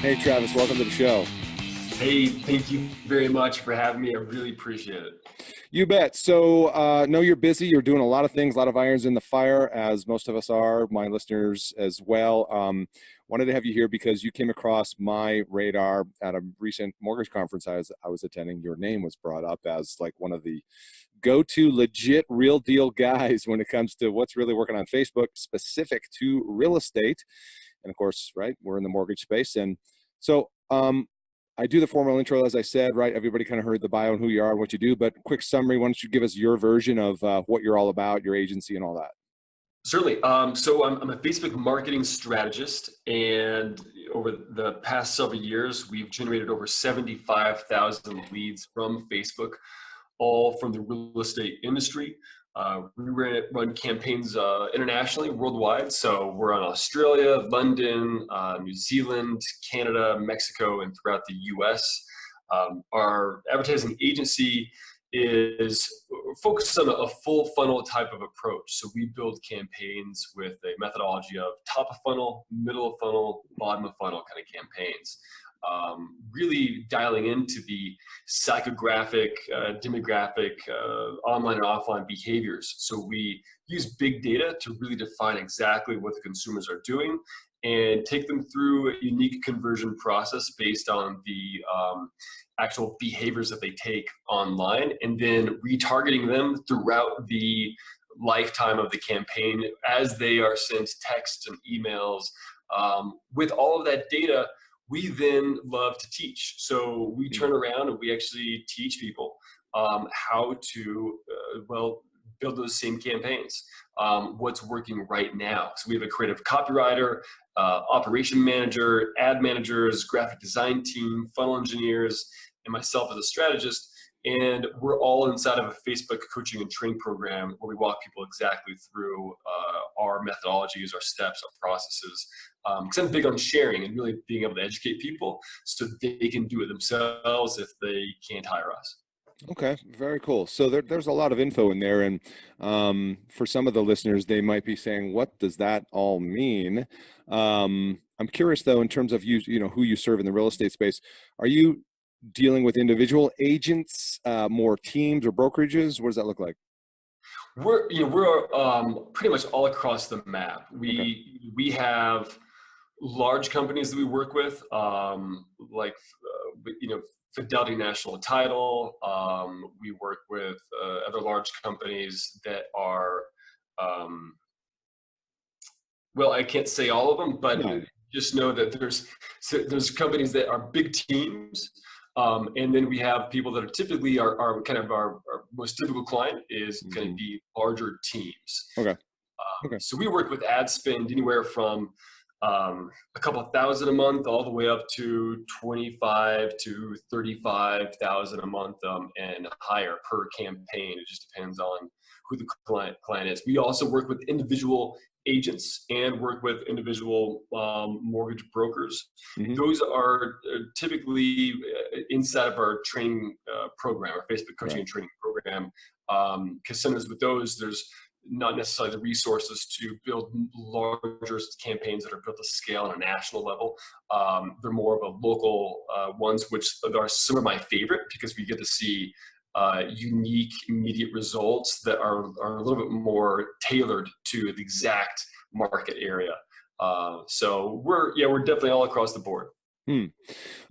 Hey, Travis, welcome to the show. Hey, thank you very much for having me. I really appreciate it. You bet. So, know you're busy. You're doing a lot of things, a lot of irons in the fire, as most of us are, my listeners as well. Wanted to have you here because you came across my radar at a recent mortgage conference I was attending. Your name was brought up as like one of the go-to legit real deal guys when it comes to what's really working on Facebook specific to real estate. And of course, right, we're in the mortgage space. And so, I do the formal intro, as I said, right? Everybody kind of heard the bio and who you are and what you do, but quick summary, why don't you give us your version of what you're all about, your agency and all that? Certainly. So I'm a Facebook marketing strategist, and over the past several years, we've generated over 75,000 leads from Facebook, all from the real estate industry. We run campaigns internationally, worldwide. So we're on Australia, London, New Zealand, Canada, Mexico, and throughout the US. Our advertising agency is focused on a full funnel type of approach. So we build campaigns with a methodology of top of funnel, middle of funnel, bottom of funnel kind of campaigns. Really dialing into the psychographic, demographic, online and offline behaviors. So we use big data to really define exactly what the consumers are doing and take them through a unique conversion process based on the actual behaviors that they take online, and then retargeting them throughout the lifetime of the campaign as they are sent texts and emails. With all of that data, we then love to teach. So we turn around and we actually teach people how to, build those same campaigns. What's working right now. So we have a creative copywriter, operation manager, ad managers, graphic design team, funnel engineers, and myself as a strategist. And we're all inside of a Facebook coaching and training program where we walk people exactly through our methodologies, our steps, our processes. Because I'm big on sharing and really being able to educate people so they can do it themselves if they can't hire us. Okay, very cool. So there's a lot of info in there. And for some of the listeners, they might be saying, what does that all mean? I'm curious, though, in terms of who you serve in the real estate space. Are you dealing with individual agents, more teams or brokerages? What does that look like? We're pretty much all across the map. Okay. We have large companies that we work with, Fidelity National Title. We work with other large companies that are, I can't say all of them, but No. just know that there's companies that are big teams. And then we have people that are typically our most typical client is going to be larger teams. Okay. Okay. So we work with ad spend anywhere from a couple of thousand a month all the way up to 25 to 35,000 a month and higher per campaign. It just depends on who the client is. We also work with individual agents and work with individual mortgage brokers. Mm-hmm. Those are typically inside of our training program, our Facebook coaching and training program. Because sometimes with those, there's not necessarily the resources to build larger campaigns that are built to scale on a national level. They're more of a local ones, which are some of my favorite because we get to see unique, immediate results that are a little bit more tailored to the exact market area. So we're definitely all across the board.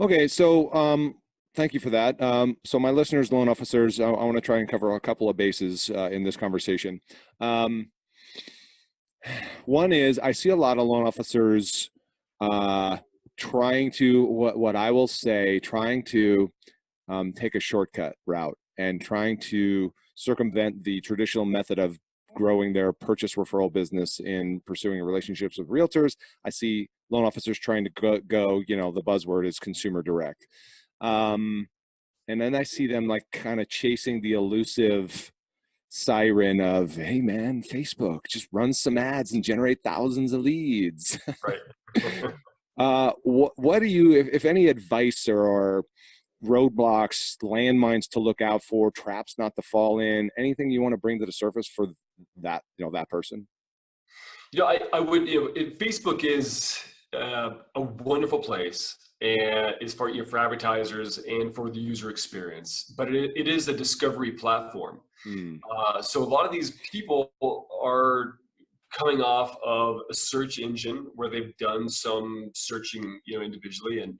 Okay, so thank you for that. So my listeners, loan officers, I want to try and cover a couple of bases in this conversation. One is I see a lot of loan officers trying to take a shortcut route and trying to circumvent the traditional method of growing their purchase referral business in pursuing relationships with realtors. I see loan officers trying to go, the buzzword is consumer direct. And then I see them like kind of chasing the elusive siren of, hey man, Facebook, just run some ads and generate thousands of leads. Right. What do you, if any advice or roadblocks, landmines to look out for, traps not to fall in, anything you want to bring to the surface for that, that person? I would, Facebook is a wonderful place, and as far, for advertisers and for the user experience, but it is a discovery platform. Hmm. So a lot of these people are coming off of a search engine where they've done some searching, individually, and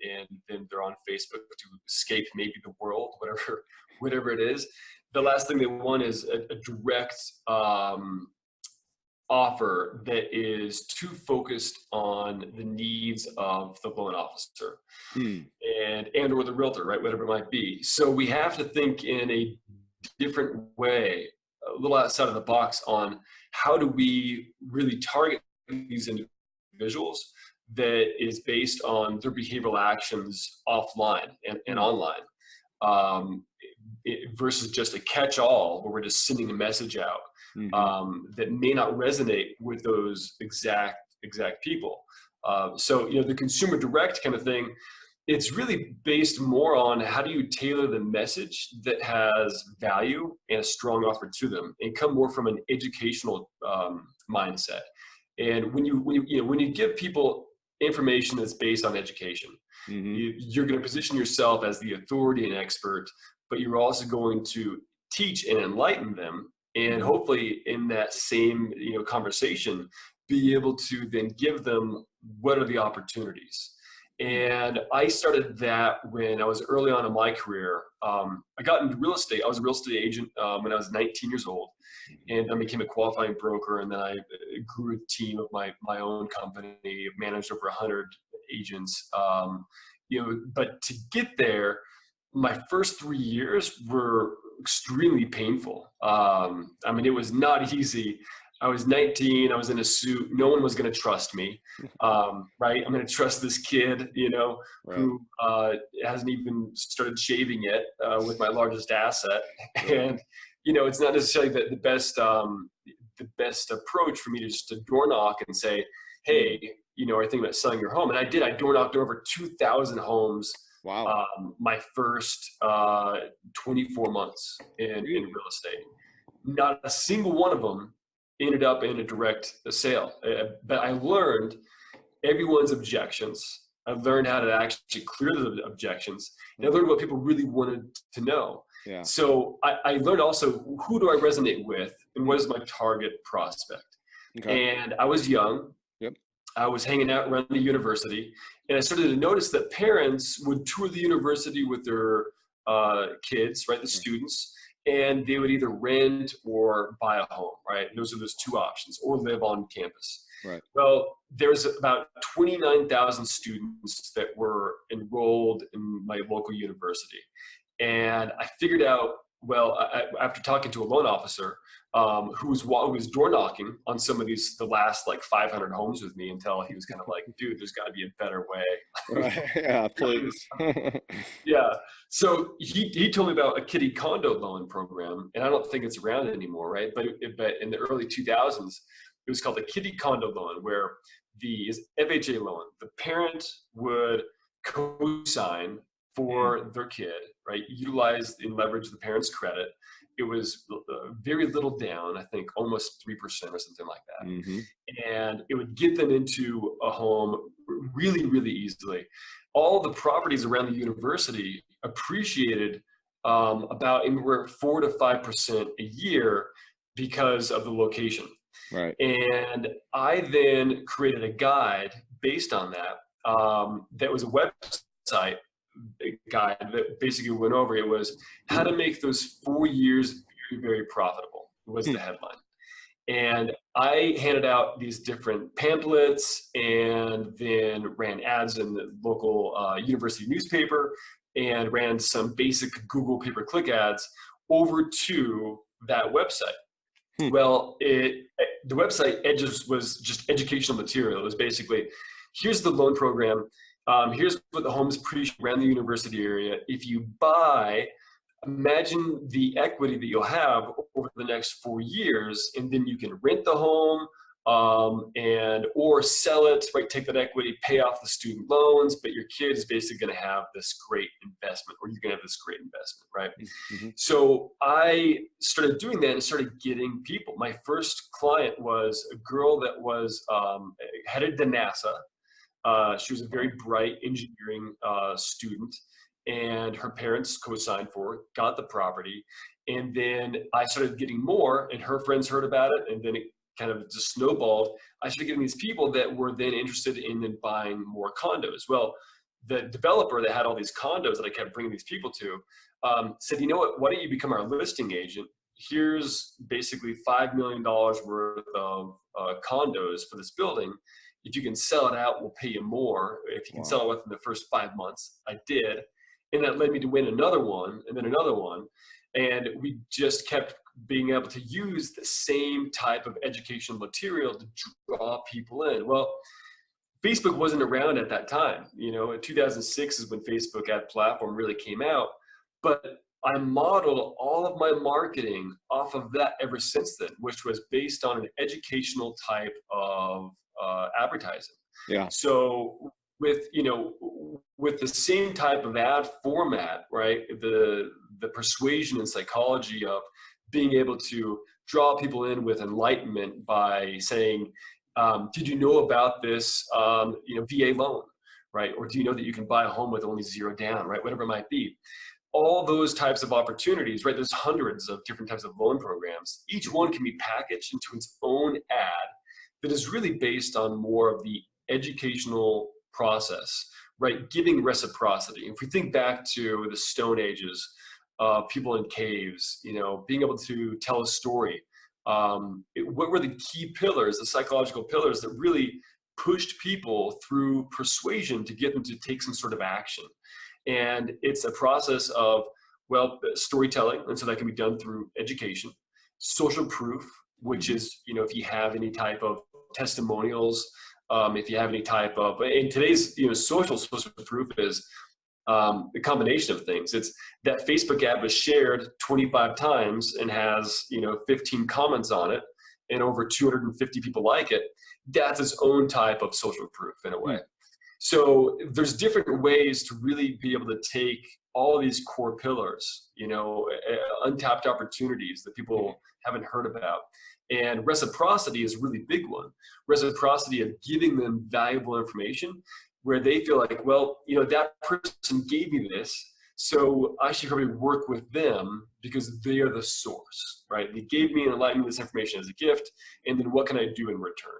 then they're on Facebook to escape maybe the world, whatever it is. The last thing they want is a direct offer that is too focused on the needs of the loan officer Hmm. and or the realtor, right? Whatever it might be. So we have to think in a different way, a little outside of the box, on how do we really target these individuals that is based on their behavioral actions offline and online, um, versus just a catch-all where we're just sending a message out Hmm. that may not resonate with those exact people. So the consumer direct kind of thing, it's really based more on how do you tailor the message that has value and a strong offer to them, and come more from an educational mindset. And when you give people information that's based on education, Hmm. you're going to position yourself as the authority and expert, but you're also going to teach and enlighten them, and Hmm. hopefully in that same conversation be able to then give them what are the opportunities. And I started that when I was early on in my career. I got into real estate. I was a real estate agent when I was 19 years old, and I became a qualifying broker. And then I grew a team of my own company, managed over 100 agents. But to get there, my first 3 years were extremely painful. I mean, it was not easy. I was 19. I was in a suit. No one was going to trust me, right? I'm going to trust this kid, Right. who hasn't even started shaving yet, with my largest asset. Right. And it's not necessarily the best approach for me to just to door knock and say, Hmm. hey, are you thinking about selling your home? And I did. I door knocked over 2,000 homes Wow. my first 24 months in Really? real estate. Not a single one of them ended up in a direct sale. But I learned everyone's objections. I learned how to actually clear the objections. And I Hmm. learned what people really wanted to know. Yeah. So I learned also, who do I resonate with and what Hmm. is my target prospect? Okay. And I was young. Yep. I was hanging out around the university, and I started to notice that parents would tour the university with their kids, right, the Right. students, and they would either rent or buy a home, right? Those are those two options, or live on campus. Right. Well, there's about 29,000 students that were enrolled in my local university. And I figured out, well, after talking to a loan officer, who was door knocking on some of the last like 500 homes with me, until he was kind of like, dude, there's got to be a better way. Right. Yeah. Please. Yeah. So he told me about a kiddie condo loan program, and I don't think it's around anymore, right? But in the early 2000s, it was called a kiddie condo loan, where the FHA loan, the parent would co-sign Hmm. for their kid, right? Utilize and leverage the parent's credit. It was very little down, I think almost 3% or something like that. Hmm. And it would get them into a home really, really easily. All the properties around the university appreciated about anywhere 4 to 5% a year because of the location. Right. And I then created a guide based on that. That was a website guide that basically went over. It was how to make those 4 years very, very profitable, was Hmm. the headline. And I handed out these different pamphlets, and then ran ads in the local university newspaper, and ran some basic Google pay-per-click ads over to that website. Hmm. Well, the website edges was just educational material. It was basically, here's the loan program. Here's what the homes appreciate around the university area. If you buy, imagine the equity that you'll have over the next 4 years, and then you can rent the home, and or sell it, right? Take that equity, pay off the student loans, but your kid is basically going to have this great investment, or you're going to have this great investment, right? Hmm. So I started doing that and started getting people. My first client was a girl that was headed to NASA. She was a very bright engineering student, and her parents co-signed for it, got the property. And then I started getting more, and her friends heard about it, and then it kind of just snowballed. I started getting these people that were then interested in then buying more condos. Well, the developer that had all these condos that I kept bringing these people to said, you know what, why don't you become our listing agent? Here's basically $5 million worth of condos for this building. If you can sell it out, we'll pay you more. If you can sell it within the first 5 months. I did. And that led me to win another one, and then another one. And we just kept being able to use the same type of educational material to draw people in. Well, Facebook wasn't around at that time. You know, in 2006 is when Facebook ad platform really came out. But I modeled all of my marketing off of that ever since then, which was based on an educational type of advertising. Yeah. So with, you know, with the same type of ad format, right? The persuasion and psychology of being able to draw people in with enlightenment by saying, did you know about this, you know, VA loan, right? Or do you know that you can buy a home with only 0 down, right? Whatever it might be. All those types of opportunities, right? There's hundreds of different types of loan programs. Each one can be packaged into its own ad that is really based on more of the educational process, right? Giving reciprocity. If we think back to the Stone Ages, people in caves, you know, being able to tell a story. What were the key pillars, the psychological pillars that really pushed people through persuasion to get them to take some sort of action? And it's a process of, well, storytelling. And so that can be done through education, social proof, which is, you know, if you have any type of testimonials, if you have any type of, in today's, you know, social proof is a combination of things. It's that Facebook ad was shared 25 times and has, you know, 15 comments on it and over 250 people like it. That's its own type of social proof in a way. So there's different ways to really be able to take all of these core pillars, you know, untapped opportunities that people haven't heard about. And reciprocity is a really big one. Reciprocity of giving them valuable information where they feel like, well, you know, that person gave me this, so I should probably work with them because they are the source, right? They gave me and enlightened me this information as a gift, and then what can I do in return?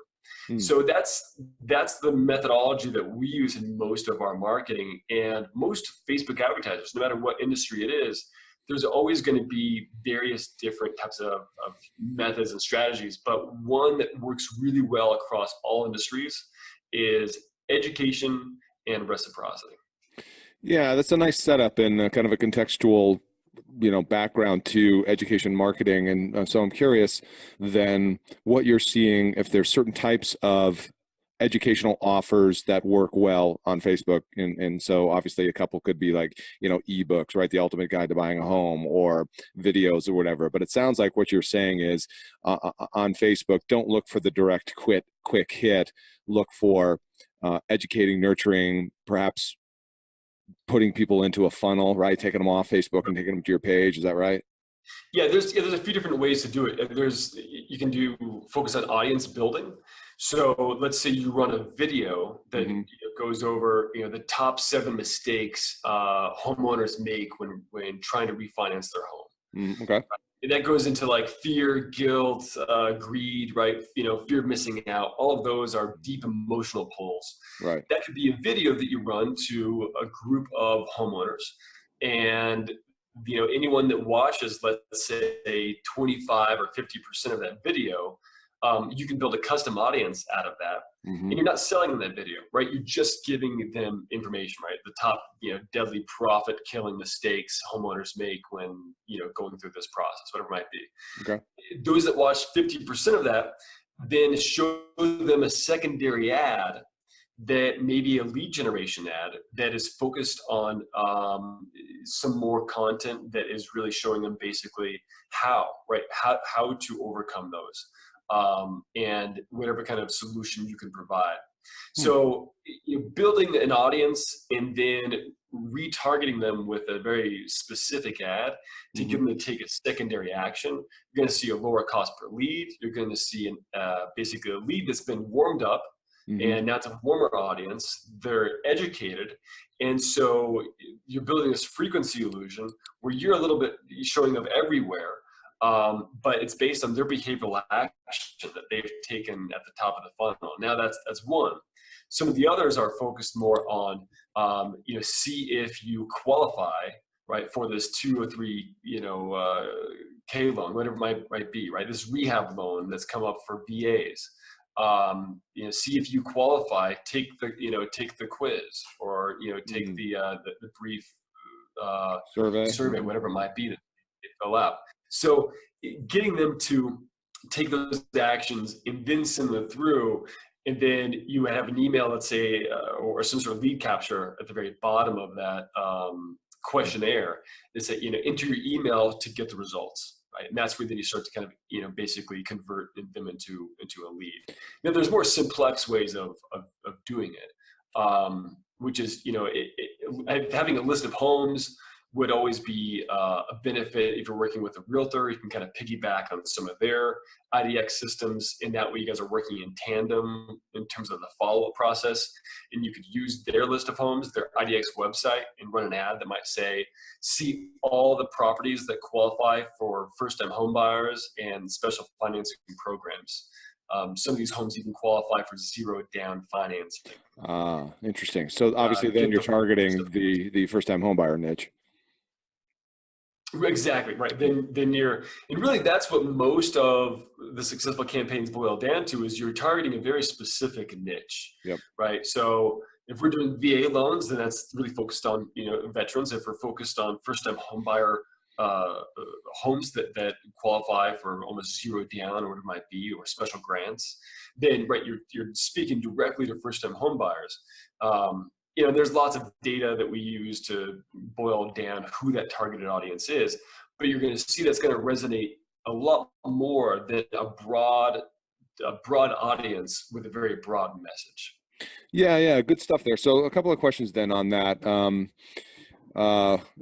So that's the methodology that we use in most of our marketing, and most Facebook advertisers, no matter what industry it is, there's always going to be various different types of methods and strategies, but one that works really well across all industries is education and reciprocity. Yeah, that's a nice setup and kind of a contextual, you know, background to education marketing. And so I'm curious then what you're seeing, if there's certain types of educational offers that work well on Facebook. And so obviously a couple could be like, you know, ebooks, right? The ultimate guide to buying a home, or videos or whatever. But it sounds like what you're saying is on Facebook, don't look for the direct quick hit, look for educating, nurturing, perhaps putting people into a funnel, right? Taking them off Facebook and taking them to your page. Is that right? Yeah, there's a few different ways to do it. You can focus on audience building. So let's say you run a video that goes over, you know, the top 7 mistakes homeowners make when trying to refinance their home. Okay. And that goes into like fear, guilt, greed, right? You know, fear of missing out. All of those are deep emotional pulls. Right. That could be a video that you run to a group of homeowners, and you know, anyone that watches, let's say 25 or 50% of that video, you can build a custom audience out of that. And you're not selling them that video, right? You're just giving them information, right? The top, you know, deadly profit killing mistakes homeowners make when, you know, going through this process, whatever it might be. Okay. Those that watch 50% of that, then show them a secondary ad that may be a lead generation ad that is focused on some more content that is really showing them basically how to overcome those and whatever kind of solution you can provide. So building an audience and then retargeting them with a very specific ad to get them to take a secondary action, you're going to see a lower cost per lead. You're going to see basically a lead that's been warmed up, Hmm. And now it's a warmer audience. They're educated. And so you're building this frequency illusion where you're a little bit showing up everywhere. But it's based on their behavioral action that they've taken at the top of the funnel. Now that's one. Some of the others are focused more on, see if you qualify, right, for this 2 or 3, K loan, whatever it might be, right? This rehab loan that's come up for VAs. See if you qualify. Take the quiz, or take the brief Survey. survey, whatever it might be that they fill out. So getting them to take those actions and then send them through, and then you have an email, let's say, or some sort of lead capture at the very bottom of that questionnaire that say, enter your email to get the results, right? And that's where then you start to kind of, basically convert them into a lead. Now, there's more simplex ways of doing it, which is, having a list of homes would always be a benefit. If you're working with a realtor, you can kind of piggyback on some of their IDX systems. And that way you guys are working in tandem in terms of the follow-up process. And you could use their list of homes, their IDX website, and run an ad that might say, see all the properties that qualify for first-time home buyers and special financing programs. Some of these homes even qualify for zero down financing. Interesting. So obviously then you're targeting the first-time home buyer niche. Exactly, right. Then you're, and really that's what most of the successful campaigns boil down to, is you're targeting a very specific niche. Yep. Right. So if we're doing VA loans, then that's really focused on, veterans. If we're focused on first-time home buyer homes that qualify for almost zero down, or what it might be, or special grants, then right, you're speaking directly to first-time home buyers. There's lots of data that we use to boil down who that targeted audience is, but you're going to see that's going to resonate a lot more than a broad audience with a very broad message. Yeah, good stuff there. So a couple of questions then on that.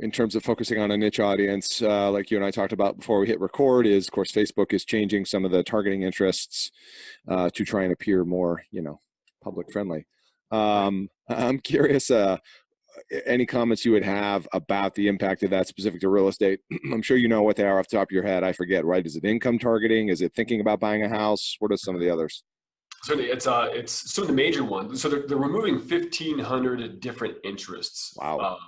In terms of focusing on a niche audience, like you and I talked about before we hit record, is of course Facebook is changing some of the targeting interests to try and appear more, public friendly. I'm curious, any comments you would have about the impact of that specific to real estate? I'm sure you know what they are off the top of your head. I forget, right? Is it income targeting? Is it thinking about buying a house? What are some of the others? Certainly, it's some of the major ones. So they're removing 1,500 different interests. Wow.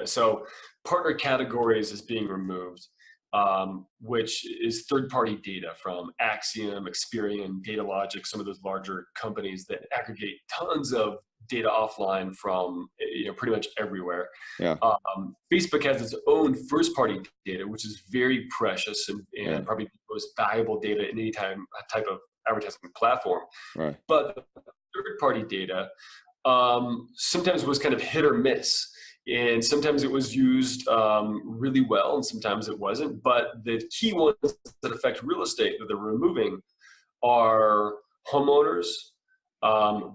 So partner categories is being removed, which is third-party data from Axiom, Experian, DataLogic, some of those larger companies that aggregate tons of data offline from pretty much everywhere. Yeah. Facebook has its own first-party data, which is very precious and probably the most valuable data in any type of advertising platform. Right. But the third-party data sometimes was kind of hit or miss. And sometimes it was used really well, and sometimes it wasn't. But the key ones that affect real estate that they're removing are homeowners,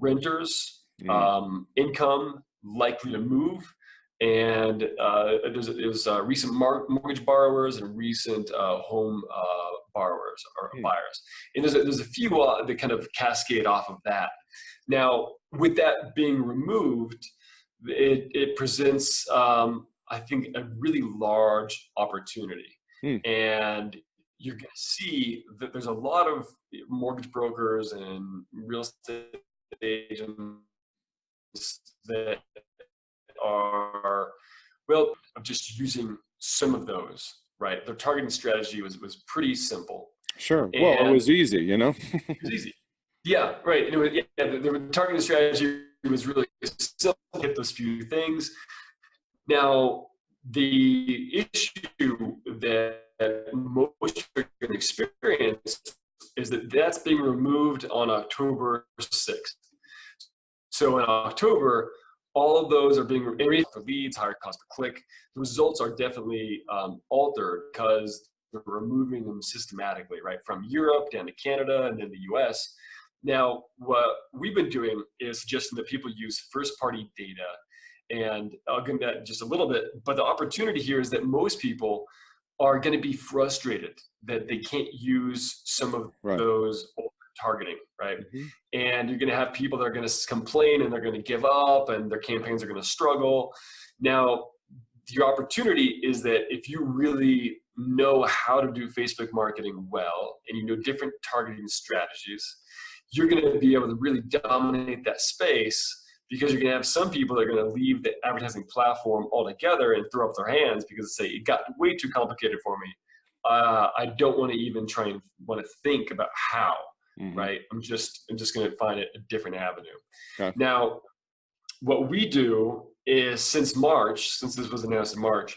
renters, income, likely to move, and there's recent mortgage borrowers and recent home borrowers or buyers. And there's a few that kind of cascade off of that. Now, with that being removed, it presents, I think, a really large opportunity. And you're going to see that there's a lot of mortgage brokers and real estate agents that are, well, just using some of those, right? Their targeting strategy was pretty simple. Sure. Well, it was easy, It was easy. Yeah, right. And the targeting strategy was really simple, hit those few things. Now, the issue that most are going to experience is that that's being removed on October 6th. So in October, all of those are being removed for leads, higher cost per click. The results are definitely altered because they're removing them systematically, right? From Europe down to Canada and then the US. Now, what we've been doing is suggesting that people use first-party data. And I'll get into that just a little bit. But the opportunity here is that most people are going to be frustrated that they can't use some of those older targeting, right? Mm-hmm. And you're going to have people that are going to complain and they're going to give up and their campaigns are going to struggle. Now, your opportunity is that if you really know how to do Facebook marketing well and you know different targeting strategies, you're going to be able to really dominate that space, because you're going to have some people that are going to leave the advertising platform altogether and throw up their hands because they say it got way too complicated for me. I don't want to even try and want to think about how, Mm-hmm. right? I'm just going to find a different avenue. Okay. Now, what we do is since this was announced in March,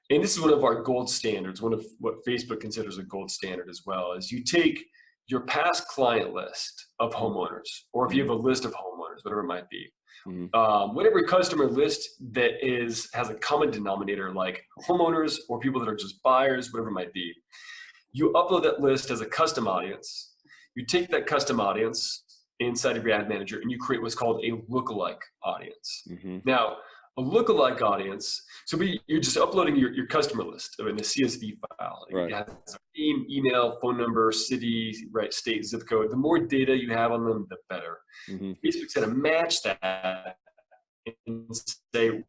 and this is one of our gold standards, one of what Facebook considers a gold standard as well, is you take your past client list of homeowners, or if you have a list of homeowners, whatever it might be, whatever customer list that has a common denominator like homeowners or people that are just buyers, whatever it might be, you upload that list as a custom audience. You take that custom audience inside of your ad manager and you create what's called a lookalike audience. Mm-hmm. Now, a lookalike audience, so you're just uploading your customer list in a CSV file. Right. It has name, email, phone number, city, right, state, zip code. The more data you have on them, the better. Mm-hmm. Facebook's going to match that and say,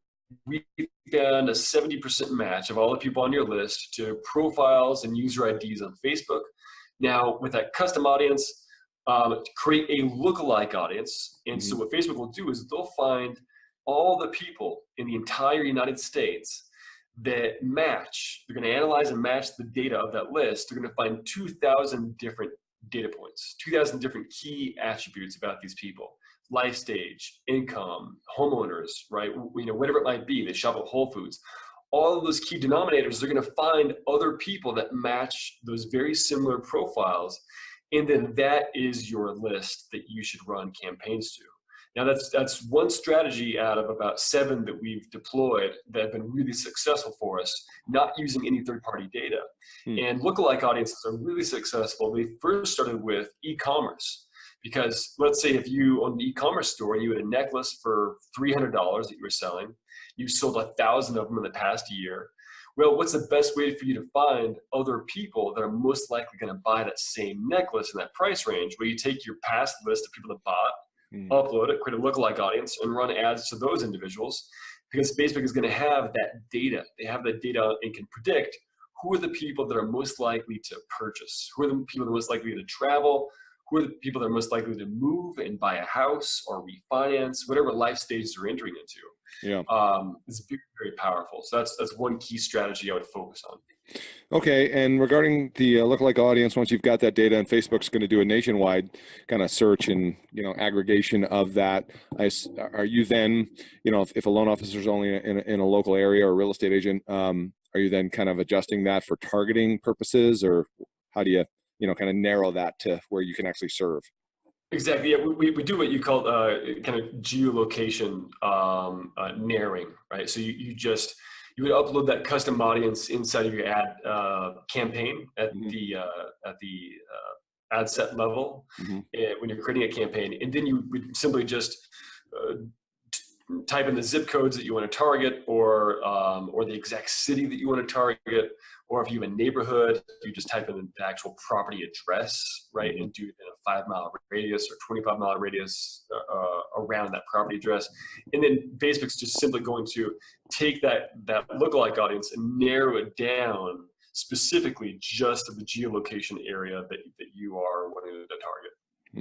we found a 70% match of all the people on your list to profiles and user IDs on Facebook. Now, with that custom audience, create a lookalike audience. And so what Facebook will do is they'll find all the people in the entire United States that match. They're going to analyze and match the data of that list. They're going to find 2,000 different data points, 2,000 different key attributes about these people: life stage, income, homeowners, right? Whatever it might be. They shop at Whole Foods. All of those key denominators, they're going to find other people that match those very similar profiles. And then that is your list that you should run campaigns to. Now that's one strategy out of about 7 that we've deployed that have been really successful for us, not using any third-party data. And lookalike audiences are really successful. They first started with e-commerce, because let's say if you own an e-commerce store and you had a necklace for $300 that you were selling, you sold 1,000 of them in the past year. Well, what's the best way for you to find other people that are most likely going to buy that same necklace in that price range? Well, you take your past list of people that bought, upload it, create a lookalike audience, and run ads to those individuals, because Facebook is going to have that data. They have that data and can predict who are the people that are most likely to purchase, who are the people that are most likely to travel, who are the people that are most likely to move and buy a house or refinance, whatever life stages they're entering into. Yeah. It's very, very powerful. So that's one key strategy I would focus on. Okay, and regarding the lookalike audience, once you've got that data, and Facebook's going to do a nationwide kind of search and aggregation of that, are you then, if a loan officer is only in a local area or a real estate agent, are you then kind of adjusting that for targeting purposes, or how do you kind of narrow that to where you can actually serve? Exactly. Yeah, we do what you call kind of geolocation narrowing, right? So you would upload that custom audience inside of your ad campaign at the ad set level when you're creating a campaign, and then you would simply just type in the zip codes that you want to target, or the exact city that you want to target, or if you have a neighborhood, you just type in the actual property address, right, and do it in a 5-mile radius or 25-mile radius around that property address. And then Facebook's just simply going to take that lookalike audience and narrow it down specifically just to the geolocation area that you are wanting to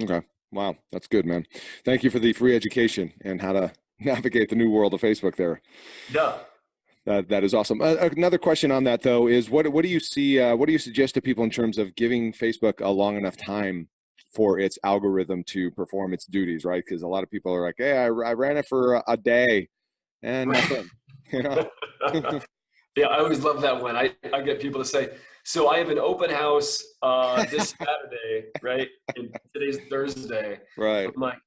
target. Okay. Wow. That's good, man. Thank you for the free education and how to navigate the new world of Facebook there. Yeah. That is awesome. Another question on that, though, is what do you see? What do you suggest to people in terms of giving Facebook a long enough time for its algorithm to perform its duties, right? Because a lot of people are like, "Hey, I ran it for a day, and nothing." Yeah, I always love that one. I get people to say, "So I have an open house this Saturday, right? And today's Thursday." Right. I'm like,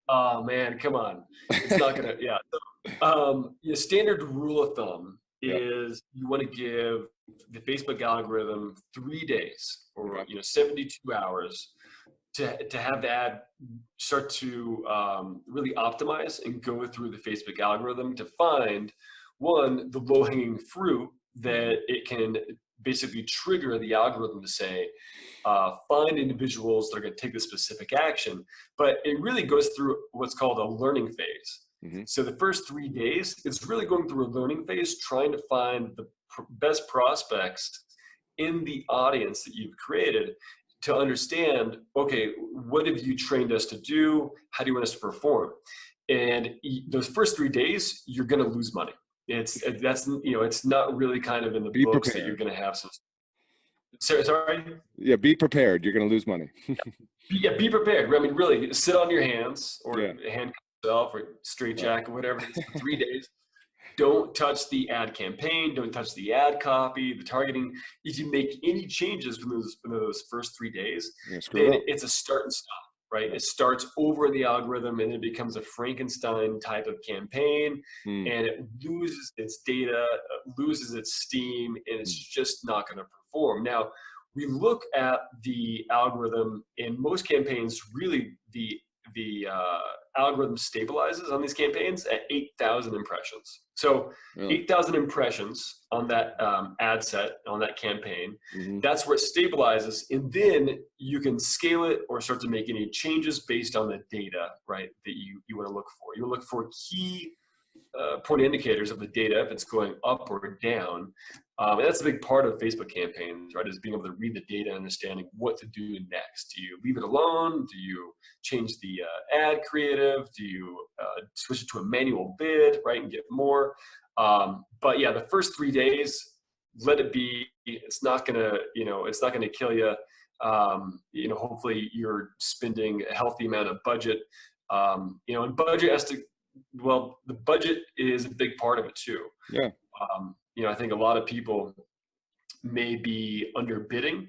"Oh man, come on! It's not gonna." Yeah. The standard rule of thumb is you want to give the Facebook algorithm 3 days, or 72 hours to have the ad start to really optimize and go through the Facebook algorithm to find, one, the low-hanging fruit that it can basically trigger the algorithm to say, find individuals that are going to take this specific action. But it really goes through what's called a learning phase. Mm-hmm. So the first 3 days, it's really going through a learning phase, trying to find the best prospects in the audience that you've created to understand, okay, what have you trained us to do? How do you want us to perform? And those first 3 days, you're going to lose money. It's not really kind of in the books that you're going to have some. Sorry? Yeah, be prepared. You're going to lose money. Be prepared. I mean, really, sit on your hands or handcuff yourself or straight jacket, whatever it is, for 3 days. Don't touch the ad campaign. Don't touch the ad copy, the targeting. If you make any changes from those first 3 days, then it's a start and stop, right? It starts over in the algorithm and it becomes a Frankenstein type of campaign, and it loses its data, loses its steam, and it's just not going to perform. Now, we look at the algorithm in most campaigns, really the algorithm stabilizes on these campaigns at 8,000 impressions. So 8,000 impressions on that ad set, on that campaign, that's where it stabilizes. And then you can scale it or start to make any changes based on the data, right, that you want to look for. You look for key point indicators of the data, if it's going up or down. And that's a big part of Facebook campaigns, right, is being able to read the data, understanding what to do next. Do you leave it alone? Do you change the ad creative? Do you switch it to a manual bid, right, and get more? But yeah, the first 3 days, let it be. It's not gonna, it's not gonna kill you. Hopefully you're spending a healthy amount of budget. And budget has to, the budget is a big part of it too. Yeah. I think a lot of people may be underbidding,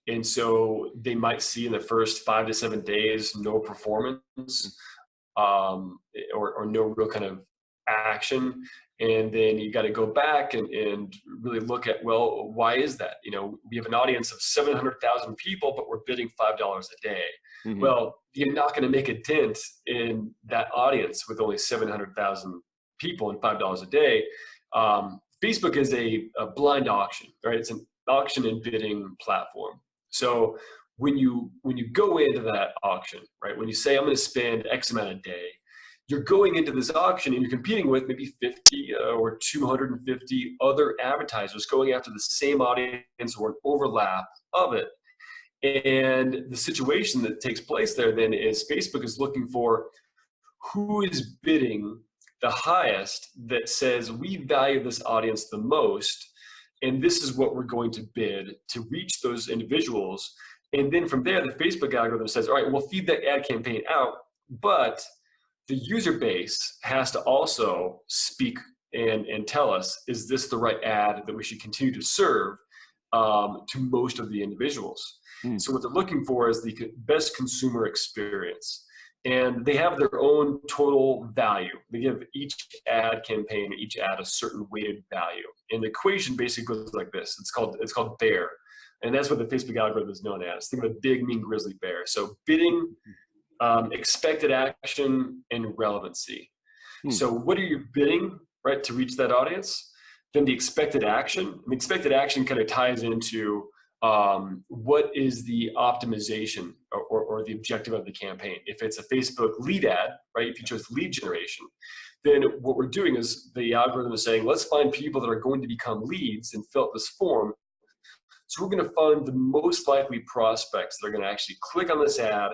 and so they might see in the first 5 to 7 days no performance, or no real kind of action, and then you got to go back and really look at, well, why is that? We have an audience of 700,000 people, but we're bidding $5 a day. Well, you're not going to make a dent in that audience with only 700,000 people and $5 a day. Facebook is a blind auction, right? It's an auction and bidding platform. So when you go into that auction, right, when you say I'm going to spend X amount a day, you're going into this auction and you're competing with maybe 50 or 250 other advertisers going after the same audience or an overlap of it. And the situation that takes place there then is Facebook is looking for who is bidding the highest, that says we value this audience the most, and this is what we're going to bid to reach those individuals. And then from there, the Facebook algorithm says, all right, we'll feed that ad campaign out, but the user base has to also speak and tell us, is this the right ad that we should continue to serve to most of the individuals? So what they're looking for is the best consumer experience. And they have their own total value. They give each ad campaign, each ad, a certain weighted value. And the equation basically goes like this. It's called BEAR. And that's what the Facebook algorithm is known as. Think of a big, mean, grizzly bear. So bidding, expected action, and relevancy. So what are you bidding, right, to reach that audience? Then the expected action. And the expected action kind of ties into what is the optimization or the objective of the campaign. If it's a Facebook lead ad, right, if you chose lead generation, then what we're doing is the algorithm is saying, let's find people that are going to become leads and fill out this form. So we're going to find the most likely prospects that are going to actually click on this ad,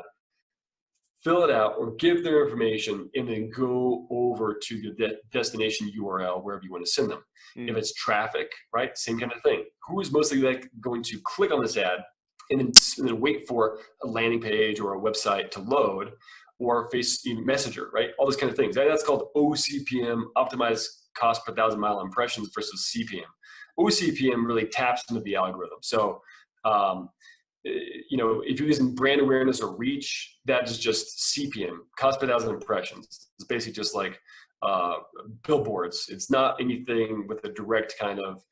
fill it out, or give their information, and then go over to the destination URL, wherever you want to send them. If it's traffic, right, same kind of thing. Who is mostly going to click on this ad and then wait for a landing page or a website to load, or Messenger, right? All those kind of things. That's called OCPM, optimized cost per 1,000 mile impressions, versus CPM. OCPM really taps into the algorithm. So, if you're using brand awareness or reach, that is just CPM, cost per 1,000 impressions. It's basically just like billboards. It's not anything with a direct kind of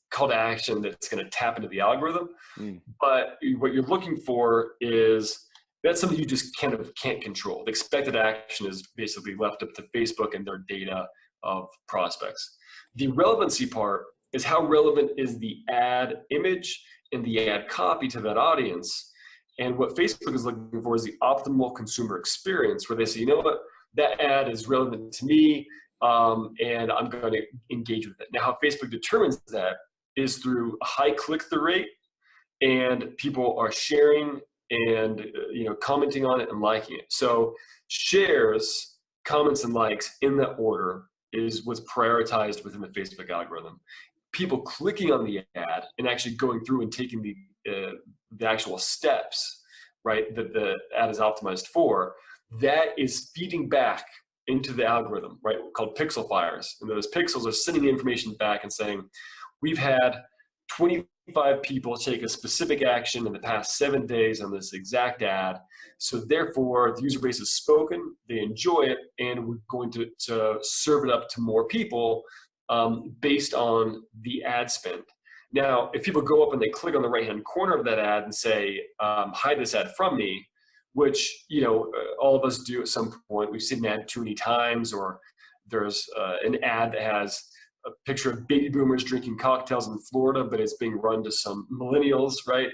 call to action that's going to tap into the algorithm. But what you're looking for is, that's something you just can't control. The expected action is basically left up to Facebook and their data of prospects. The relevancy part is how relevant is the ad image and the ad copy to that audience. And what Facebook is looking for is the optimal consumer experience, where they say, you know what, that ad is relevant to me, and I'm going to engage with it. Now, how Facebook determines that is through a high click-through rate, and people are sharing and commenting on it and liking it. So shares, comments, and likes in that order is what's prioritized within the Facebook algorithm. People clicking on the ad and actually going through and taking the actual steps, right, that the ad is optimized for, that is feeding back into the algorithm, right, called pixel fires. And those pixels are sending the information back and saying, we've had 25 people take a specific action in the past 7 days on this exact ad. So therefore, the user base has spoken, they enjoy it, and we're going to serve it up to more people based on the ad spend. Now, if people go up and they click on the right-hand corner of that ad and say, hide this ad from me, which all of us do at some point. We've seen an ad too many times, or there's an ad that has a picture of baby boomers drinking cocktails in Florida, but it's being run to some millennials, right?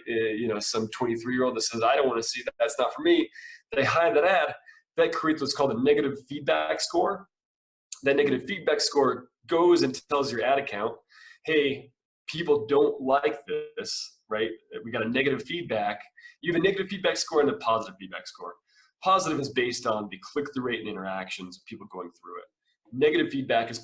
Some 23-year-old that says, I don't want to see that, that's not for me. They hide that ad. That creates what's called a negative feedback score. That negative feedback score goes and tells your ad account, hey, people don't like this, right? We got a negative feedback. You have a negative feedback score and a positive feedback score. Positive is based on the click-through rate and interactions of people going through it. Negative feedback is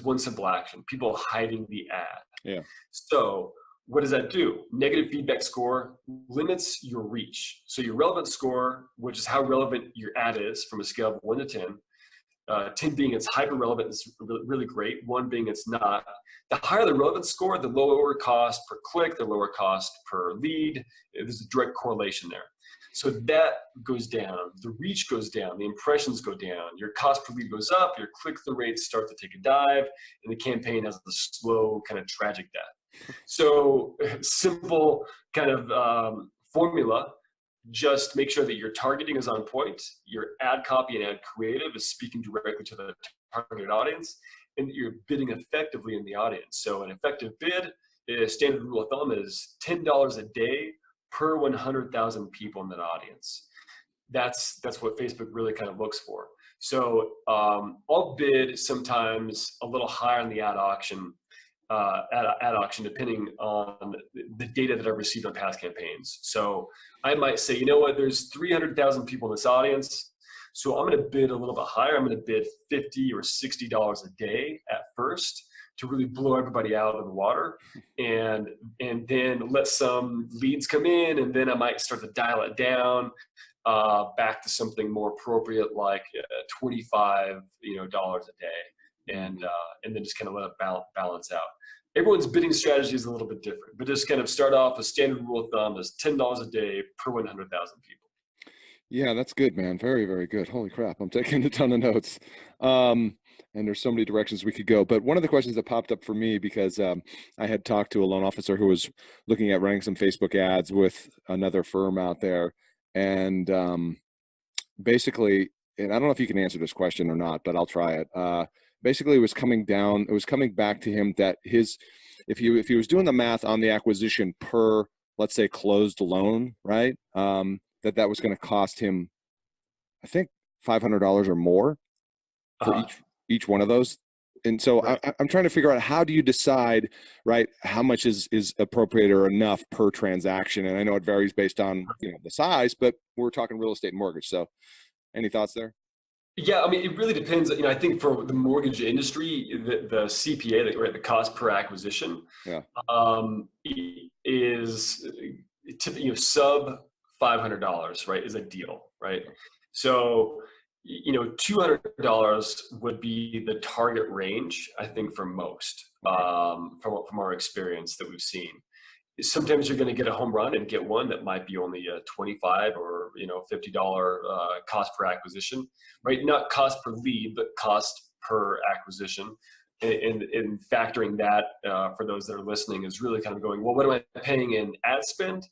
one simple action, people hiding the ad. Yeah. So what does that do? Negative feedback score limits your reach. So your relevant score, which is how relevant your ad is from a scale of 1 to 10, 10 being it's hyper relevant, it's really great, 1 being it's not. The higher the relevance score, the lower cost per click, the lower cost per lead. There's a direct correlation there. So that goes down, the reach goes down, the impressions go down, your cost per lead goes up, your click-through rates start to take a dive, and the campaign has the slow, kind of tragic death. So simple kind of formula. Just make sure that your targeting is on point, your ad copy and ad creative is speaking directly to the targeted audience, and that you're bidding effectively in the audience. So an effective bid, a standard rule of thumb is $10 a day per 100,000 people in that audience. That's what Facebook really kind of looks for. So I'll bid sometimes a little higher on the ad auction, depending on the data that I've received on past campaigns. So I might say, you know what, there's 300,000 people in this audience, so I'm going to bid a little bit higher. I'm going to bid $50 or $60 a day at first to really blow everybody out of the water, and then let some leads come in, and then I might start to dial it down back to something more appropriate, like $25 dollars a day, and then just kind of let it balance out. Everyone's bidding strategy is a little bit different, but just kind of start off a standard rule of thumb is $10 a day per 100,000 people. Yeah, that's good, man. Very, very good. Holy crap. I'm taking a ton of notes. And there's so many directions we could go. But one of the questions that popped up for me, because I had talked to a loan officer who was looking at running some Facebook ads with another firm out there. And basically, and I don't know if you can answer this question or not, but I'll try it. Basically, it was coming back to him that if he was doing the math on the acquisition per, let's say, closed loan, right? That was going to cost him, I think, $500 or more for each one of those. And so right. I'm trying to figure out, how do you decide, right, how much is appropriate or enough per transaction? And I know it varies based on the size, but we're talking real estate and mortgage. So any thoughts there? Yeah, I mean, it really depends. I think for the mortgage industry, the CPA, the cost per acquisition, is sub $500, right, is a deal, right? So, $200 would be the target range, I think, for most, from our experience that we've seen. Sometimes you're going to get a home run and get one that might be only a $25 or $50 cost per acquisition, right? Not cost per lead, but cost per acquisition. And factoring that for those that are listening is really kind of going, well, what am I paying in ad spend?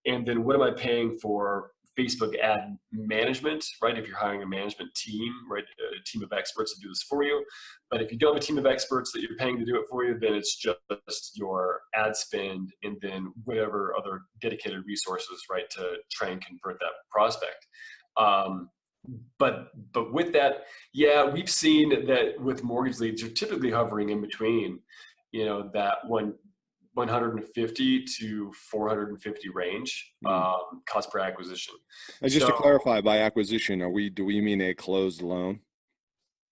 And then what am I paying for Facebook ad management, right? If you're hiring a management team, right, a team of experts to do this for you. But if you don't have a team of experts that you're paying to do it for you, then it's just your ad spend and then whatever other dedicated resources, right, to try and convert that prospect. But with that, yeah, we've seen that with mortgage leads, you're typically hovering in between, that 150 to 450 range cost per acquisition. And just to So, clarify, by acquisition, do we mean a closed loan?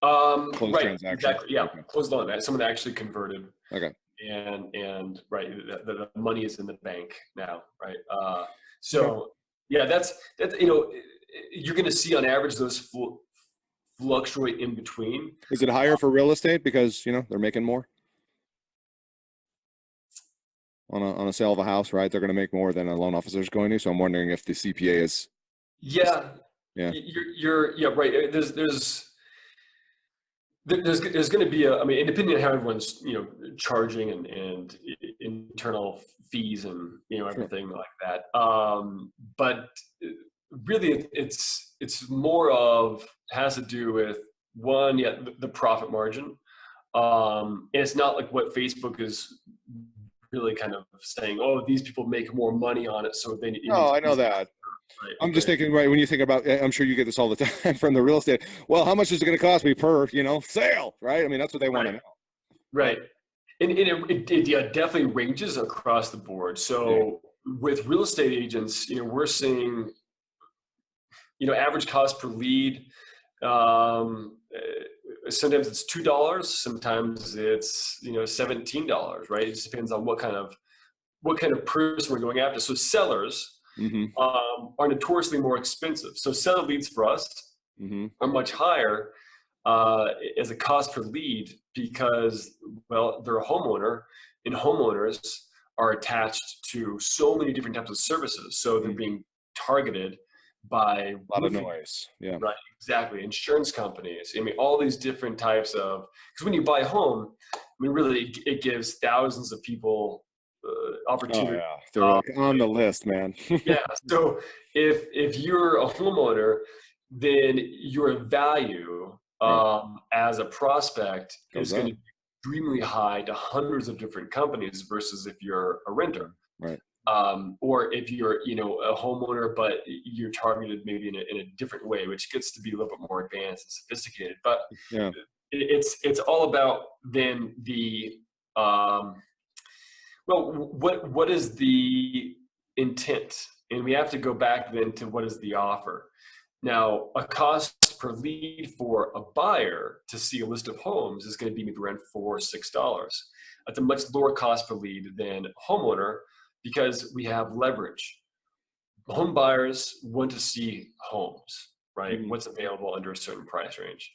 Closed right, transaction? exactly, yeah, Okay. closed loan, someone that actually converted, Okay. and right, the money is in the bank now, right? Okay. So yeah, that's you're going to see on average those fluctuate in between. Is it higher for real estate because, they're making more on a sale of a house, right? They're going to make more than a loan officer is going to. So I'm wondering if the CPA is. Yeah, Yeah. yeah, right. There's going to be I mean, depending on how everyone's charging and internal fees and everything like that. But really, it's more of has to do with one, the profit margin. And it's not like what Facebook is really kind of saying, oh, these people make more money on it, so they need. No, I know that. Right, I'm just thinking, right, when you think about, I'm sure you get this all the time from the real estate. Well, how much is it going to cost me per, sale, right? I mean, that's what they want to know. Right. And it definitely ranges across the board. So with real estate agents, we're seeing, average cost per lead. Sometimes it's $2, sometimes it's $17, right? It just depends on what kind of person we're going after. So sellers are notoriously more expensive. So seller leads for us are much higher as a cost per lead because, well, they're a homeowner, and homeowners are attached to so many different types of services. So they're being targeted by a lot of noise. Yeah. Right. Exactly. Insurance companies. I mean, all these different types of, because when you buy a home, I mean, really, it gives thousands of people opportunity. Oh, yeah. They're like on the list, man. Yeah. So if you're a homeowner, then your value as a prospect is going to be extremely high to hundreds of different companies versus if you're a renter. Right. Or if you're, a homeowner, but you're targeted maybe in a different way, which gets to be a little bit more advanced and sophisticated. But it's all about then the what is the intent, and we have to go back then to what is the offer. Now, a cost per lead for a buyer to see a list of homes is going to be maybe around $4 or $6. That's a much lower cost per lead than a homeowner, because we have leverage. Home buyers want to see homes, right? What's available under a certain price range.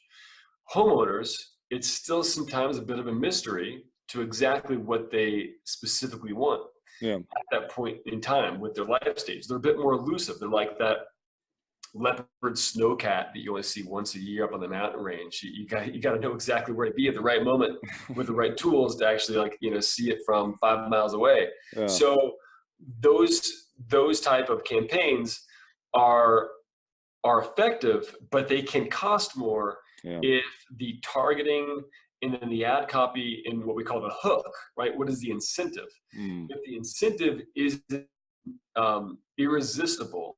Homeowners, it's still sometimes a bit of a mystery to exactly what they specifically want at that point in time with their life stage. They're a bit more elusive. They're like that leopard snowcat that you only see once a year up on the mountain range. You got to know exactly where to be at the right moment with the right tools to actually see it from 5 miles away. So those type of campaigns are effective, but they can cost more if the targeting and then the ad copy and what we call the hook, right? What is the incentive? If the incentive is irresistible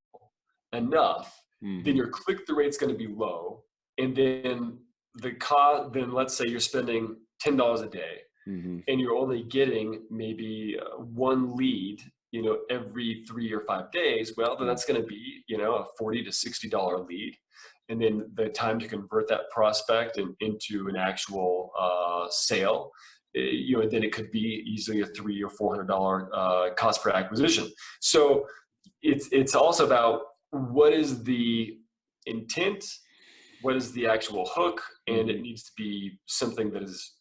enough, then your click-through rate's going to be low, and then then let's say you're spending $10 a day, and you're only getting maybe one lead, every 3 or 5 days. Well, then that's going to be a $40 to $60 lead, and then the time to convert that prospect into an actual sale, then it could be easily a $300 or $400 cost per acquisition. So it's also about what is the intent, what is the actual hook, and it needs to be something that is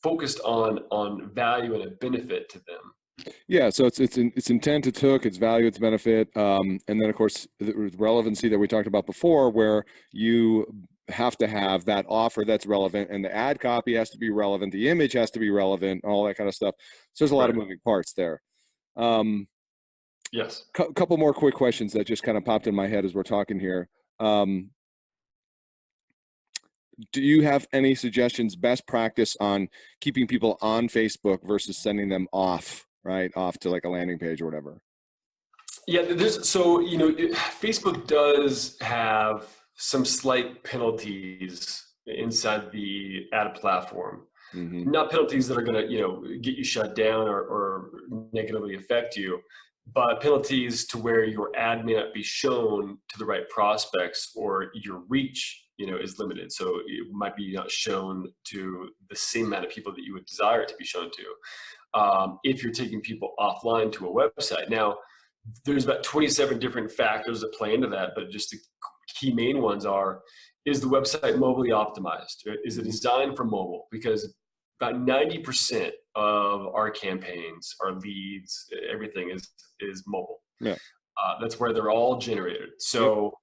focused on value and a benefit to them. Yeah, so it's intent, it's hook, it's value, it's benefit, and then of course the relevancy that we talked about before, where you have to have that offer that's relevant, and the ad copy has to be relevant, the image has to be relevant, all that kind of stuff. So there's a lot of moving parts there. Yes. Couple more quick questions that just kind of popped in my head as we're talking here. Um, do you have any suggestions, best practice on keeping people on Facebook versus sending them off, right? Off to like a landing page or whatever. Yeah, Facebook does have some slight penalties inside the ad platform. Mm-hmm. Not penalties that are going to, get you shut down or negatively affect you, but penalties to where your ad may not be shown to the right prospects, or your reach, is limited. So it might be not shown to the same amount of people that you would desire it to be shown to. If you're taking people offline to a website. Now, there's about 27 different factors that play into that, but just the key main ones are, is the website mobilely optimized? Is it designed for mobile? Because about 90% of our campaigns, our leads, everything is mobile. Yeah. That's where they're all generated. So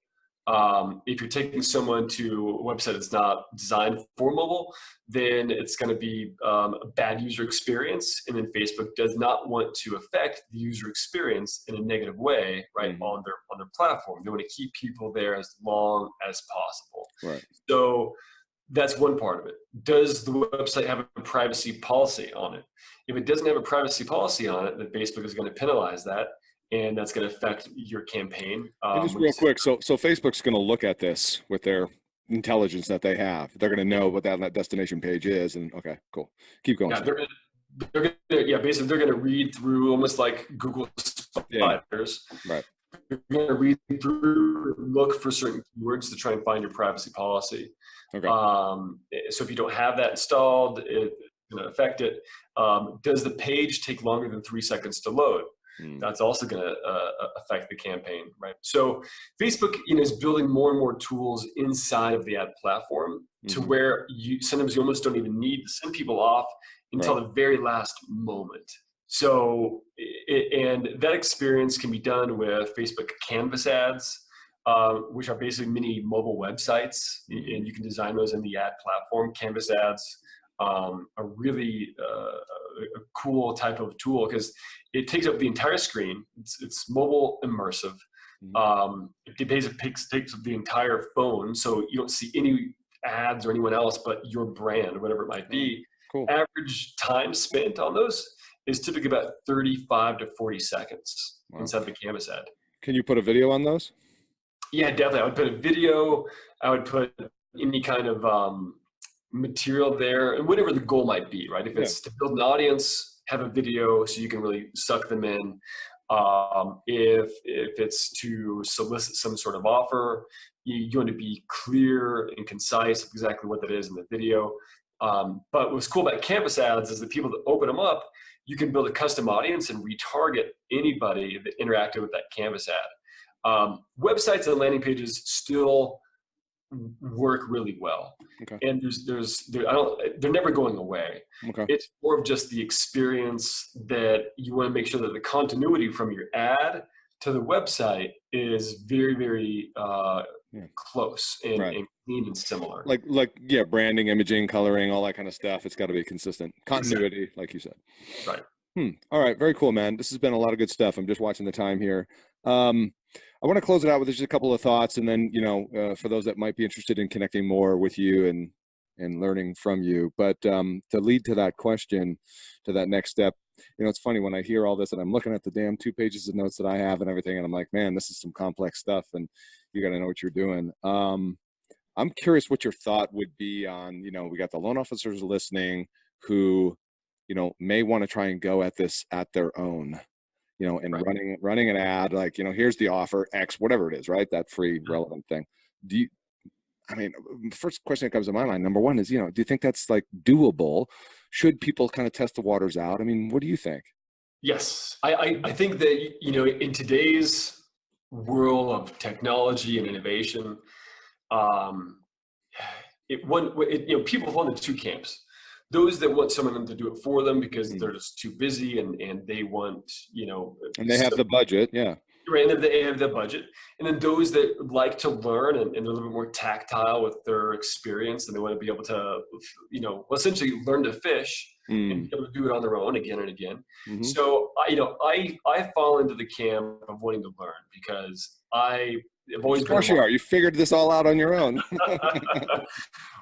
if you're taking someone to a website that's not designed for mobile, then it's going to be a bad user experience. And then Facebook does not want to affect the user experience in a negative way, right, on their platform. They want to keep people there as long as possible. Right. So that's one part of it. Does the website have a privacy policy on it? If it doesn't have a privacy policy on it, then Facebook is going to penalize that, and that's going to affect your campaign. And just real quick, so Facebook's going to look at this with their intelligence that they have. They're going to know what that destination page is, and okay, cool. Keep going. Yeah, basically they're going to read through, almost like Google spiders. Yeah. Right. You're going to read through, look for certain keywords to try and find your privacy policy. Okay. So if you don't have that installed, it's going to affect it. Does the page take longer than 3 seconds to load? That's also going to affect the campaign, right? So Facebook, is building more and more tools inside of the ad platform to where sometimes you almost don't even need to send people off until the very last moment. So, and that experience can be done with Facebook Canvas ads, which are basically mini mobile websites, and you can design those in the ad platform. Canvas ads are really a cool type of tool because it takes up the entire screen. It's mobile immersive. It basically takes up the entire phone, so you don't see any ads or anyone else but your brand or whatever it might be. Cool. Average time spent on those is typically about 35 to 40 seconds inside the Canvas ad. Can you put a video on those? Yeah, definitely. I would put a video. I would put any kind of material there, and whatever the goal might be, right? If it's to build an audience, have a video so you can really suck them in. If it's to solicit some sort of offer, you want to be clear and concise of exactly what that is in the video. But what's cool about Canvas ads is that people that open them up, you can build a custom audience and retarget anybody that interacted with that Canvas ad. Websites and landing pages still work really well. Okay. And they're never going away. Okay. It's more of just the experience that you want to make sure that the continuity from your ad to the website is very, very close and clean and similar. Like branding, imaging, coloring, all that kind of stuff. It's got to be consistent. Continuity, like you said. Right. All right. Very cool, man. This has been a lot of good stuff. I'm just watching the time here. I want to close it out with just a couple of thoughts, and then, for those that might be interested in connecting more with you and learning from you. But to lead to that question, to that next step, it's funny when I hear all this and I'm looking at the damn 2 pages of notes that I have and everything, and I'm like, man, this is some complex stuff, and you got to know what you're doing. I'm curious what your thought would be on, we got the loan officers listening who, may want to try and go at this at their own. And running an ad, like, here's the offer X, whatever it is, right? That free relevant thing. First question that comes to my mind, number one is, do you think that's like doable? Should people kind of test the waters out? What do you think? Yes. I think that, in today's world of technology and innovation, people fall into 2 camps. Those that want someone to do it for them because they're just too busy and they want, and they have the budget. Yeah. Right, and then they have the budget, and then those that like to learn and they're a little bit more tactile with their experience, and they want to be able to, essentially learn to fish and Mm. be able to do it on their own again and again. Mm-hmm. So, I fall into the camp of wanting to learn because I have always Of been a course you are. You figured this all out on your own.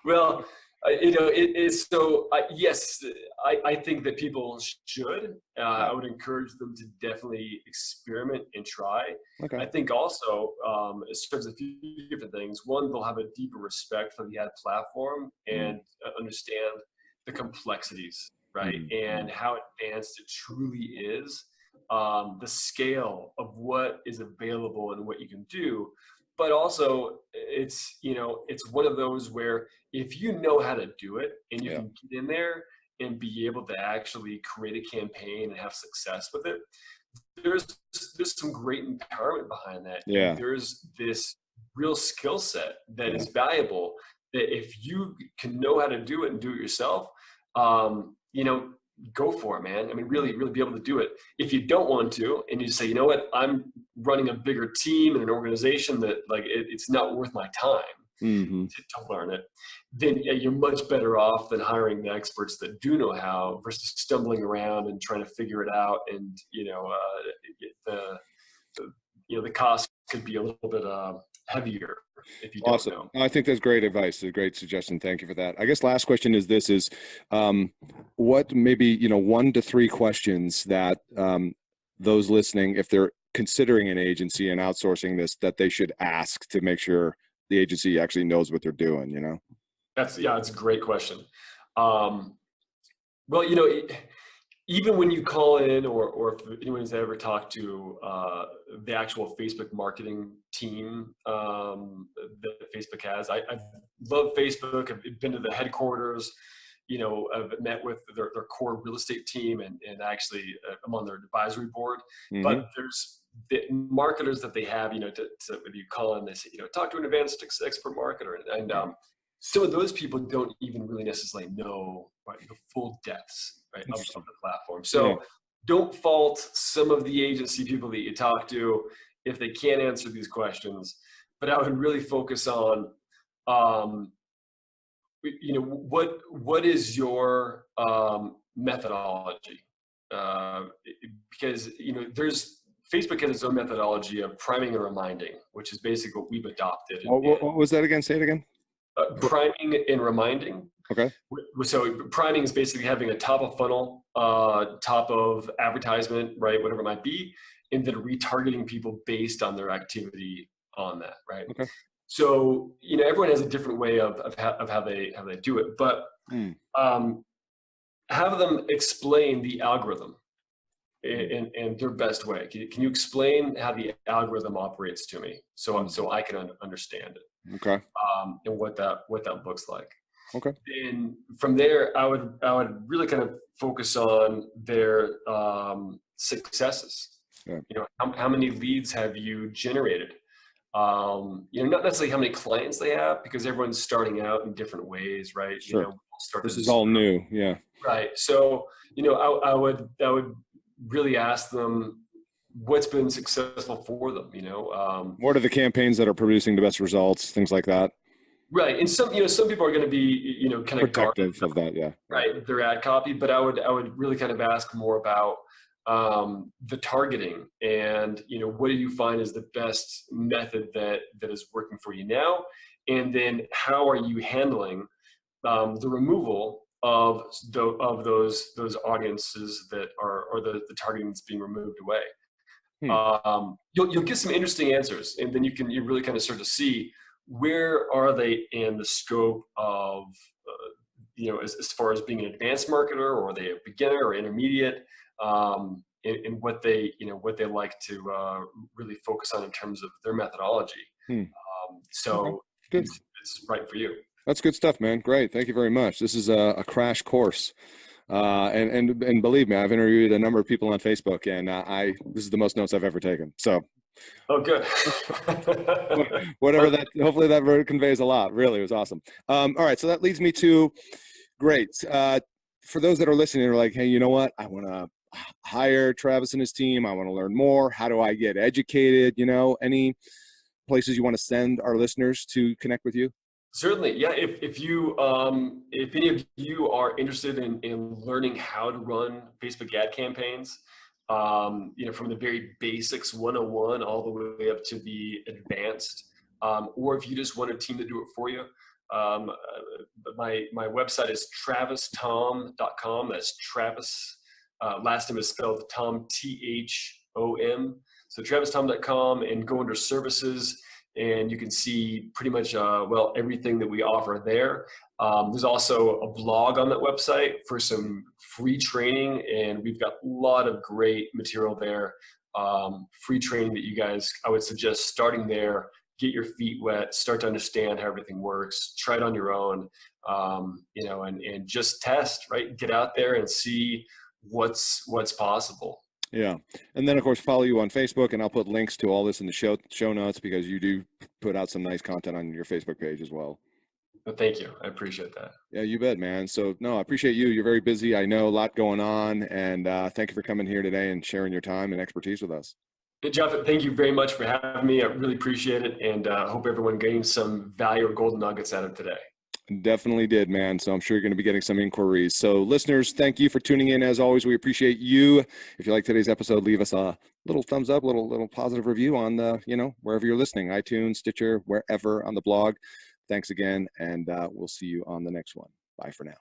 well, it is so. Yes, I think that people should. I would encourage them to definitely experiment and try. Okay. I think also, it serves a few different things. One, they'll have a deeper respect for the ad platform and understand the complexities, right, and how advanced it truly is. The scale of what is available and what you can do, but also it's one of those where if you know how to do it and you Yeah. can get in there and be able to actually create a campaign and have success with it, there's some great empowerment behind that. Yeah. And there's this real skill set that Yeah. is valuable, that if you can know how to do it and do it yourself, go for it, man. I mean, really be able to do it. If you don't want to, and you say, you know what, I'm running a bigger team and an organization that it's not worth my time to learn it, then you're much better off than hiring the experts that do know how versus stumbling around and trying to figure it out. And the cost could be a little bit heavier if you don't know. I think that's great advice. A great suggestion. Thank you for that. I guess last question is this: what maybe 1 to 3 questions that those listening, if they're considering an agency and outsourcing this, that they should ask to make sure the agency actually knows what they're doing. That's a great question. Well, even when you call in, or if anyone's ever talked to the actual Facebook marketing team that Facebook has, I love Facebook. I've been to the headquarters. I've met with their core real estate team, and actually I'm on their advisory board. But there's the marketers that they have, when you call in, they say, talk to an advanced expert marketer, and some of those people don't even really necessarily know the full depths of the platform. So don't fault some of the agency people that you talk to if they can't answer these questions. But I would really focus on, what is your methodology? Because Facebook has its own methodology of priming and reminding, which is basically what we've adopted. What was that again? Say it again. Priming and reminding. Okay. So priming is basically having a top of funnel, top of advertisement, right? Whatever it might be, and then retargeting people based on their activity on that, right? Okay. So, everyone has a different way of how they do it, but have them explain the algorithm in their best way. Can you explain how the algorithm operates to me so I can understand it? Okay. And what that looks like. Okay. And from there, I would really kind of focus on their successes. Yeah. How many leads have you generated? Not necessarily how many clients they have, because everyone's starting out in different ways, right? Sure. This is all new. Yeah. Right. So, I would really ask them what's been successful for them. What are the campaigns that are producing the best results? Things like that. Right. And some people are going to be, kind of protective of that. Yeah. Right. Their ad copy, but I would really kind of ask more about the targeting and, what do you find is the best method that is working for you now? And then how are you handling the removal of those audiences that or the targeting that's being removed away? You'll get some interesting answers, and then you really kind of start to see where are they in the scope of as far as being an advanced marketer, or are they a beginner or intermediate, and what they like to really focus on in terms of their methodology. So good. It's right for you. That's good stuff, man. Great. Thank you very much. This is a crash course. And believe me, I've interviewed a number of people on Facebook, and this is the most notes I've ever taken. So, oh, good. Whatever that. Hopefully, that conveys a lot. Really, it was awesome. All right, so that leads me to great. For those that are listening, are like, hey, you know what? I hire Travis and his team? I want to learn more. How do I get educated? You know, any places you want to send our listeners to connect with you? Certainly, yeah. If any of you are interested in learning how to run Facebook ad campaigns, from the very basics 101 all the way up to the advanced, or if you just want a team to do it for you, um, my website is travistom.com. That's Travis. Last name is spelled Tom, Thom. So travistom.com, and go under services, and you can see pretty much everything that we offer there. There's also a blog on that website for some free training, and we've got a lot of great material there. Free training that you guys, I would suggest starting there, get your feet wet, start to understand how everything works, try it on your own, and just test, right? Get out there and see what's possible. Yeah. And then of course, follow you on Facebook, and I'll put links to all this in the show notes, because you do put out some nice content on your Facebook page as well. Well, thank you. I appreciate that. Yeah, you bet, man. So no, I appreciate you. You're very busy. I know a lot going on, and thank you for coming here today and sharing your time and expertise with us. Hey, Jeff, thank you very much for having me. I really appreciate it, and hope everyone gained some value or golden nuggets out of today. Definitely did, man. So I'm sure you're going to be getting some inquiries. So listeners, thank you for tuning in. As always, we appreciate you. If you like today's episode, leave us a little thumbs up, little positive review on the, wherever you're listening, iTunes, Stitcher, wherever, on the blog. Thanks again, and we'll see you on the next one. Bye for now.